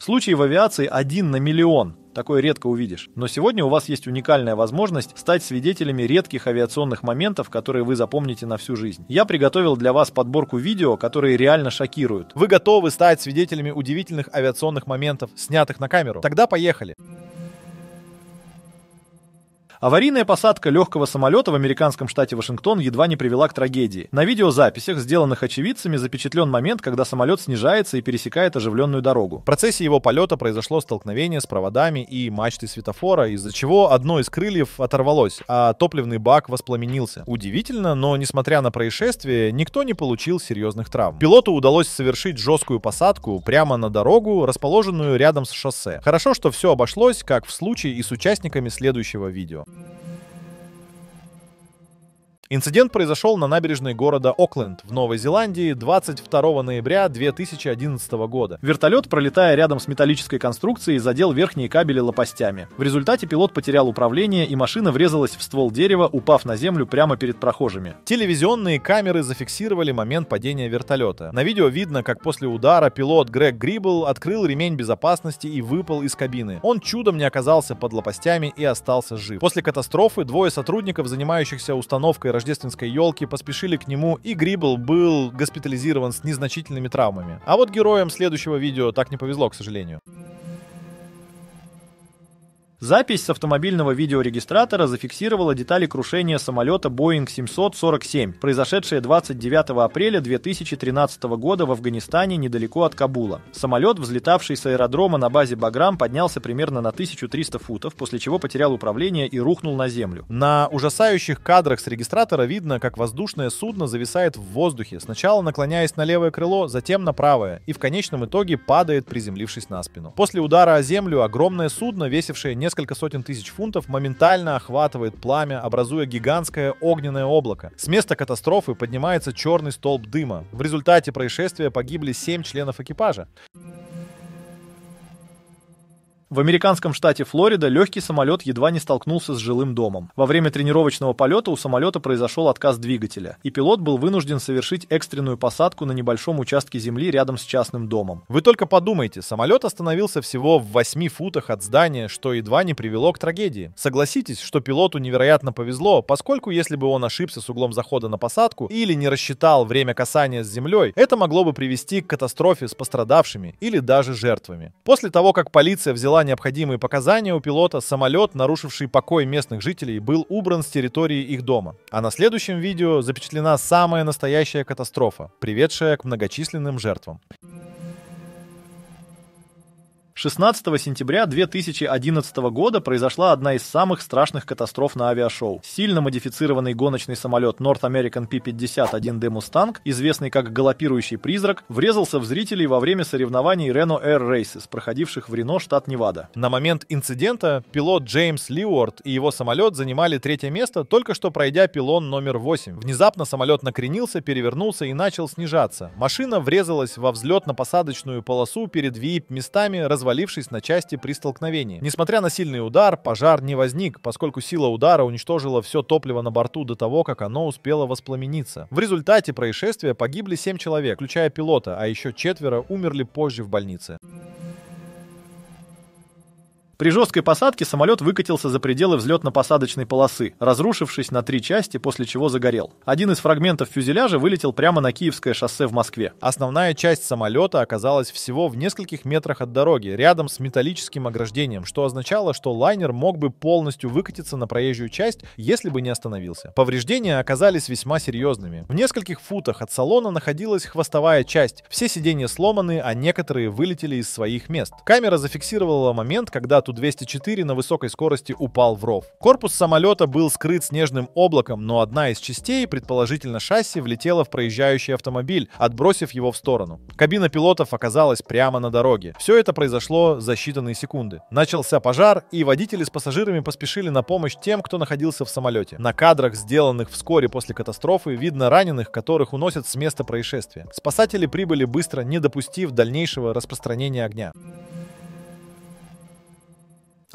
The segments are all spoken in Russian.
Случай в авиации 1 на миллион. Такое редко увидишь. Но сегодня у вас есть уникальная возможность стать свидетелями редких авиационных моментов, которые вы запомните на всю жизнь. Я приготовил для вас подборку видео, которые реально шокируют. Вы готовы стать свидетелями удивительных авиационных моментов, снятых на камеру? Тогда поехали! Аварийная посадка легкого самолета в американском штате Вашингтон едва не привела к трагедии. На видеозаписях, сделанных очевидцами, запечатлен момент, когда самолет снижается и пересекает оживленную дорогу. В процессе его полета произошло столкновение с проводами и мачтой светофора, из-за чего одно из крыльев оторвалось, а топливный бак воспламенился. Удивительно, но несмотря на происшествие, никто не получил серьезных травм. Пилоту удалось совершить жесткую посадку прямо на дорогу, расположенную рядом с шоссе. Хорошо, что все обошлось, как в случае и с участниками следующего видео. Инцидент произошел на набережной города Окленд в Новой Зеландии 22 ноября 2011 года. Вертолет, пролетая рядом с металлической конструкцией, задел верхние кабели лопастями. В результате пилот потерял управление, и машина врезалась в ствол дерева, упав на землю прямо перед прохожими. Телевизионные камеры зафиксировали момент падения вертолета. На видео видно, как после удара пилот Грег Грибл открыл ремень безопасности и выпал из кабины. Он чудом не оказался под лопастями и остался жив. После катастрофы двое сотрудников, занимающихся установкой рождественской елки, поспешили к нему, и Грибл был госпитализирован с незначительными травмами. А вот героям следующего видео так не повезло, к сожалению. Запись с автомобильного видеорегистратора зафиксировала детали крушения самолета Boeing 747, произошедшее 29 апреля 2013 года в Афганистане недалеко от Кабула. Самолет, взлетавший с аэродрома на базе Баграм, поднялся примерно на 1300 футов, после чего потерял управление и рухнул на землю. На ужасающих кадрах с регистратора видно, как воздушное судно зависает в воздухе, сначала наклоняясь на левое крыло, затем на правое, и в конечном итоге падает, приземлившись на спину. После удара о землю огромное судно, весившее несколько сотен тысяч фунтов, моментально охватывает пламя, образуя гигантское огненное облако. С места катастрофы поднимается черный столб дыма. В результате происшествия погибли 7 членов экипажа. В американском штате Флорида легкий самолет едва не столкнулся с жилым домом. Во время тренировочного полета у самолета произошел отказ двигателя, и пилот был вынужден совершить экстренную посадку на небольшом участке земли рядом с частным домом. Вы только подумайте, самолет остановился всего в 8 футах от здания, что едва не привело к трагедии. Согласитесь, что пилоту невероятно повезло, поскольку если бы он ошибся с углом захода на посадку или не рассчитал время касания с землей, это могло бы привести к катастрофе с пострадавшими или даже жертвами. После того, как полиция взяла необходимые показания у пилота, самолет, нарушивший покой местных жителей, был убран с территории их дома. А на следующем видео запечатлена самая настоящая катастрофа, приведшая к многочисленным жертвам. 16 сентября 2011 года произошла одна из самых страшных катастроф на авиашоу. Сильно модифицированный гоночный самолет North American P-51D Mustang, известный как галопирующий призрак, врезался в зрителей во время соревнований Reno Air Races, проходивших в Рено, штат Невада. На момент инцидента пилот Джеймс Лиуард и его самолет занимали 3-е место, только что пройдя пилон номер 8. Внезапно самолет накренился, перевернулся и начал снижаться. Машина врезалась во взлетно-посадочную полосу перед VIP-местами, развалившись на части при столкновении. Несмотря на сильный удар, пожар не возник, поскольку сила удара уничтожила все топливо на борту до того, как оно успело воспламениться. В результате происшествия погибли 7 человек, включая пилота, а еще 4 умерли позже в больнице. При жесткой посадке самолет выкатился за пределы взлетно-посадочной полосы, разрушившись на 3 части, после чего загорел. Один из фрагментов фюзеляжа вылетел прямо на Киевское шоссе в Москве. Основная часть самолета оказалась всего в нескольких метрах от дороги, рядом с металлическим ограждением, что означало, что лайнер мог бы полностью выкатиться на проезжую часть, если бы не остановился. Повреждения оказались весьма серьезными. В нескольких футах от салона находилась хвостовая часть. Все сиденья сломаны, а некоторые вылетели из своих мест. Камера зафиксировала момент, когда Ту-204 на высокой скорости упал в ров. Корпус самолета был скрыт снежным облаком, но одна из частей, предположительно шасси, влетела в проезжающий автомобиль, отбросив его в сторону. Кабина пилотов оказалась прямо на дороге. Все это произошло за считанные секунды. Начался пожар, и водители с пассажирами поспешили на помощь тем, кто находился в самолете. На кадрах, сделанных вскоре после катастрофы, видно раненых, которых уносят с места происшествия. Спасатели прибыли быстро, не допустив дальнейшего распространения огня.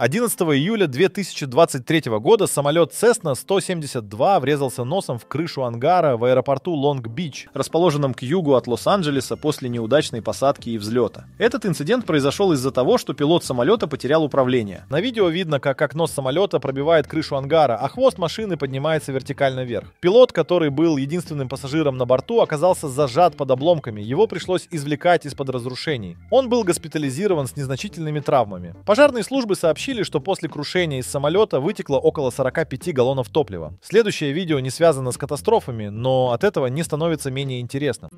11 июля 2023 года самолет Cessna 172 врезался носом в крышу ангара в аэропорту Лонг-Бич, расположенном к югу от Лос-Анджелеса после неудачной посадки и взлета. Этот инцидент произошел из-за того, что пилот самолета потерял управление. На видео видно, как окно самолета пробивает крышу ангара, а хвост машины поднимается вертикально вверх. Пилот, который был единственным пассажиром на борту, оказался зажат под обломками. Его пришлось извлекать из-под разрушений. Он был госпитализирован с незначительными травмами. Пожарные службы сообщили, что после крушения из самолета вытекло около 45 галлонов топлива. Следующее видео не связано с катастрофами, но от этого не становится менее интересно.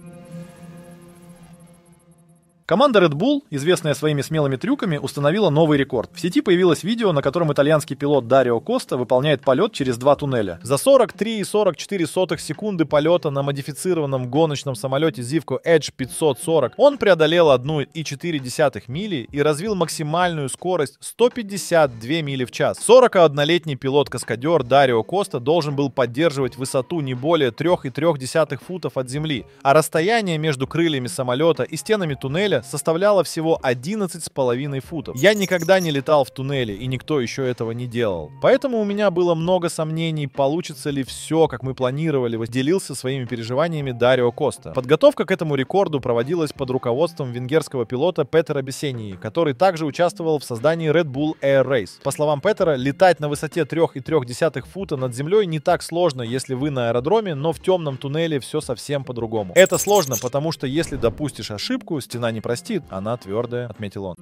Команда Red Bull, известная своими смелыми трюками, установила новый рекорд. В сети появилось видео, на котором итальянский пилот Дарио Коста выполняет полет через 2 туннеля. За 43,44 секунды полета на модифицированном гоночном самолете Zivco Edge 540 он преодолел 1,4 мили и развил максимальную скорость 152 мили в час. 41-летний пилот-каскадер Дарио Коста должен был поддерживать высоту не более 3,3 футов от земли, а расстояние между крыльями самолета и стенами туннеля составляла всего 11,5 футов. Я никогда не летал в туннеле, и никто еще этого не делал. Поэтому у меня было много сомнений, получится ли все, как мы планировали, делился своими переживаниями Дарио Коста. Подготовка к этому рекорду проводилась под руководством венгерского пилота Петера Бесении, который также участвовал в создании Red Bull Air Race. По словам Петера, летать на высоте 3,3 фута над землей не так сложно, если вы на аэродроме, но в темном туннеле все совсем по-другому. Это сложно, потому что если допустишь ошибку, стена не простит, она твердая, отметил он.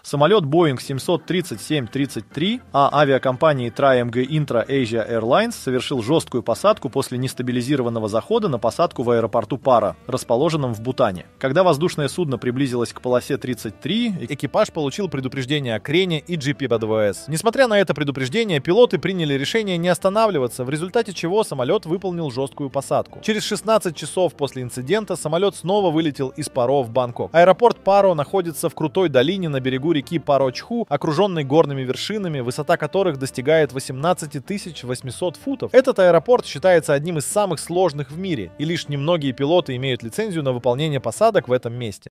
Самолет Boeing 737-33 авиакомпании Triangle Intra Asia Airlines совершил жесткую посадку после нестабилизированного захода на посадку в аэропорту Пара, расположенном в Бутане. Когда воздушное судно приблизилось к полосе 33, экипаж получил предупреждение о крене и GPWS. Несмотря на это предупреждение, пилоты приняли решение не останавливаться, в результате чего самолет выполнил жесткую посадку. Через 16 часов после инцидента самолет снова вылетел из Паро в Бангкок. Аэропорт Паро находится в крутой долине на берегу реки Паро-Чху, окруженной горными вершинами, высота которых достигает 18 800 футов. Этот аэропорт считается одним из самых сложных в мире, и лишь немногие пилоты имеют лицензию на выполнение посадок в этом месте.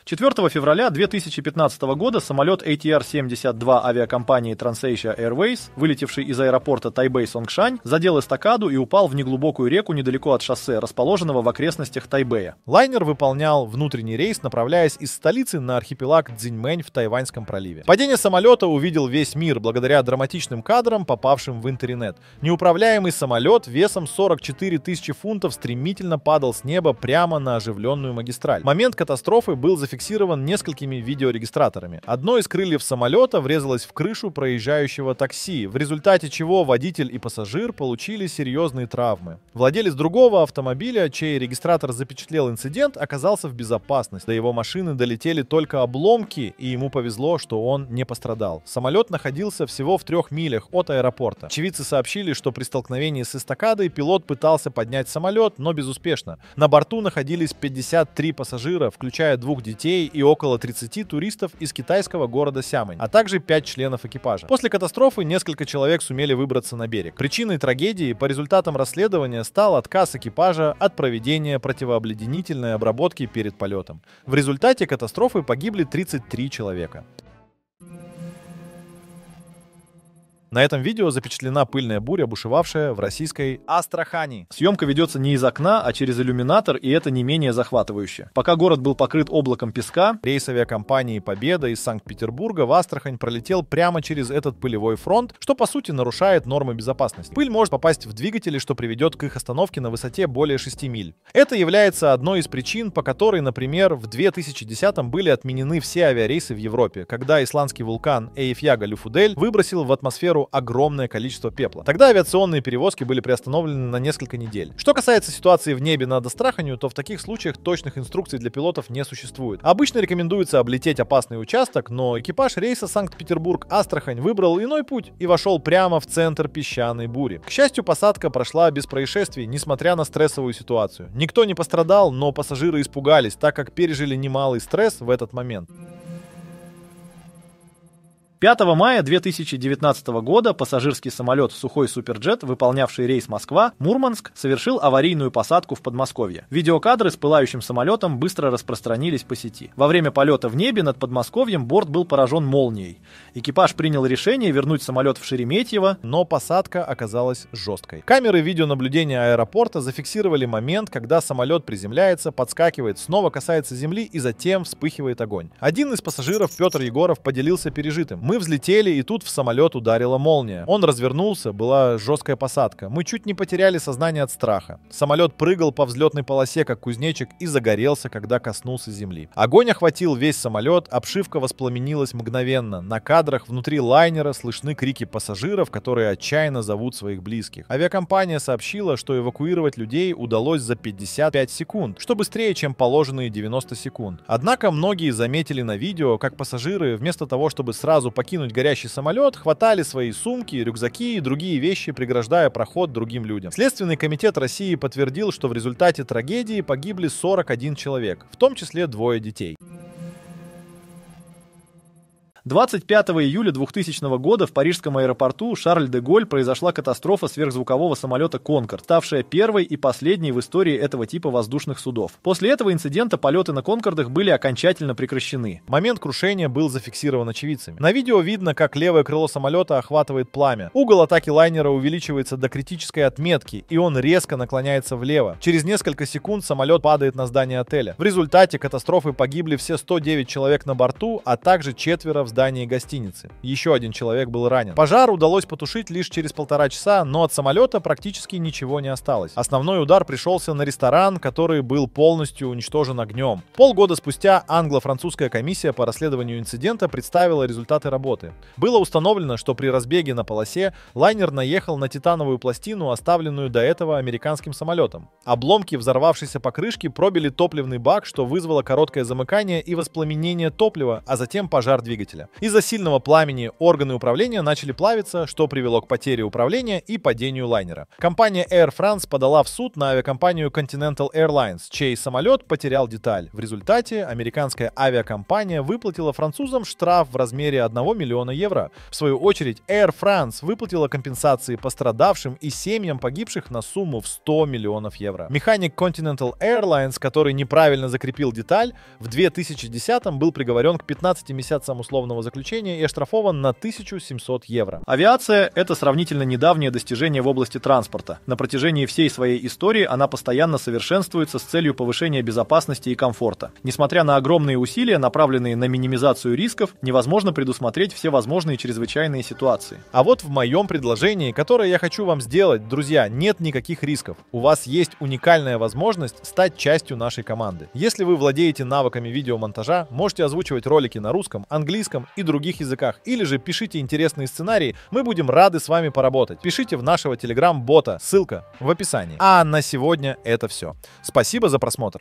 4 февраля 2015 года самолет ATR-72 авиакомпании Transasia Airways, вылетевший из аэропорта Тайбэй-Сонгшань, задел эстакаду и упал в неглубокую реку недалеко от шоссе, расположенного в окрестностях Тайбэя. Лайнер выполнял внутренний рейс, направляясь из столицы на архипелаг Цзиньмэнь в Тайваньском проливе. Падение самолета увидел весь мир благодаря драматичным кадрам, попавшим в интернет. Неуправляемый самолет весом 44 тысячи фунтов стремительно падал с неба прямо на оживленную магистраль. Момент катастрофы был зафиксирован несколькими видеорегистраторами. Одно из крыльев самолета врезалось в крышу проезжающего такси, в результате чего водитель и пассажир получили серьезные травмы. Владелец другого автомобиля, чей регистратор запечатлел инцидент, оказался в безопасности. До его машины долетели только обломки, и ему повезло, что он не пострадал. Самолет находился всего в 3 милях от аэропорта. Очевидцы сообщили, что при столкновении с эстакадой пилот пытался поднять самолет, но безуспешно. На борту находились 53 пассажира, включая 2 детей и около 30 туристов из китайского города Сямэнь, а также 5 членов экипажа. После катастрофы несколько человек сумели выбраться на берег. Причиной трагедии по результатам расследования стал отказ экипажа от проведения противообледенительной обработки перед полетом. В результате катастрофы погибли 33 человека. На этом видео запечатлена пыльная буря, бушевавшая в российской Астрахани. Съемка ведется не из окна, а через иллюминатор, и это не менее захватывающе. Пока город был покрыт облаком песка, рейс авиакомпании «Победа» из Санкт-Петербурга в Астрахань пролетел прямо через этот пылевой фронт, что по сути нарушает нормы безопасности. Пыль может попасть в двигатели, что приведет к их остановке на высоте более 6 миль. Это является одной из причин, по которой, например, в 2010-м были отменены все авиарейсы в Европе, когда исландский вулкан Эйфьяга-Люфудель выбросил в атмосферу огромное количество пепла. Тогда авиационные перевозки были приостановлены на несколько недель. Что касается ситуации в небе над Астраханью, то в таких случаях точных инструкций для пилотов не существует. Обычно рекомендуется облететь опасный участок, но экипаж рейса Санкт-Петербург-Астрахань выбрал иной путь и вошел прямо в центр песчаной бури. К счастью, посадка прошла без происшествий, несмотря на стрессовую ситуацию. Никто не пострадал, но пассажиры испугались, так как пережили немалый стресс в этот момент. 5 мая 2019 года пассажирский самолет «Сухой Суперджет», выполнявший рейс Москва-Мурманск, совершил аварийную посадку в Подмосковье. Видеокадры с пылающим самолетом быстро распространились по сети. Во время полета в небе над Подмосковьем борт был поражен молнией. Экипаж принял решение вернуть самолет в Шереметьево, но посадка оказалась жесткой. Камеры видеонаблюдения аэропорта зафиксировали момент, когда самолет приземляется, подскакивает, снова касается земли и затем вспыхивает огонь. Один из пассажиров, Петр Егоров, поделился пережитым. Мы взлетели, и тут в самолет ударила молния. Он развернулся, была жесткая посадка. Мы чуть не потеряли сознание от страха. Самолет прыгал по взлетной полосе, как кузнечик, и загорелся, когда коснулся земли. Огонь охватил весь самолет, обшивка воспламенилась мгновенно. На кадрах внутри лайнера слышны крики пассажиров, которые отчаянно зовут своих близких. Авиакомпания сообщила, что эвакуировать людей удалось за 55 секунд, что быстрее, чем положенные 90 секунд. Однако многие заметили на видео, как пассажиры, вместо того, чтобы сразу покинуть горящий самолет, хватали свои сумки, рюкзаки и другие вещи, преграждая проход другим людям. Следственный комитет России подтвердил, что в результате трагедии погибли 41 человек, в том числе 2 детей. 25 июля 2000 года в парижском аэропорту Шарль-де-Голь произошла катастрофа сверхзвукового самолета «Конкорд», ставшая первой и последней в истории этого типа воздушных судов. После этого инцидента полеты на «Конкордах» были окончательно прекращены. Момент крушения был зафиксирован очевидцами. На видео видно, как левое крыло самолета охватывает пламя. Угол атаки лайнера увеличивается до критической отметки, и он резко наклоняется влево. Через несколько секунд самолет падает на здание отеля. В результате катастрофы погибли все 109 человек на борту, а также 4 в здании гостиницы. Еще 1 человек был ранен. Пожар удалось потушить лишь через 1,5 часа, но от самолета практически ничего не осталось. Основной удар пришелся на ресторан, который был полностью уничтожен огнем. Полгода спустя англо-французская комиссия по расследованию инцидента представила результаты работы. Было установлено, что при разбеге на полосе лайнер наехал на титановую пластину, оставленную до этого американским самолетом. Обломки взорвавшейся покрышки пробили топливный бак, что вызвало короткое замыкание и воспламенение топлива, а затем пожар двигателя. Из-за сильного пламени органы управления начали плавиться, что привело к потере управления и падению лайнера. Компания Air France подала в суд на авиакомпанию Continental Airlines, чей самолет потерял деталь. В результате американская авиакомпания выплатила французам штраф в размере 1 миллиона евро. В свою очередь, Air France выплатила компенсации пострадавшим и семьям погибших на сумму в 100 миллионов евро. Механик Continental Airlines, который неправильно закрепил деталь, в 2010-м был приговорен к 15 месяцам условного заключения и оштрафован на 1700 евро. Авиация — это сравнительно недавнее достижение в области транспорта. На протяжении всей своей истории она постоянно совершенствуется с целью повышения безопасности и комфорта. Несмотря на огромные усилия, направленные на минимизацию рисков, невозможно предусмотреть все возможные чрезвычайные ситуации. А вот в моем предложении, которое я хочу вам сделать, друзья, нет никаких рисков. У вас есть уникальная возможность стать частью нашей команды. Если вы владеете навыками видеомонтажа, можете озвучивать ролики на русском, английском и других языках, или же пишите интересные сценарии, мы будем рады с вами поработать. Пишите в нашего телеграм-бота, ссылка в описании. А на сегодня это все. Спасибо за просмотр.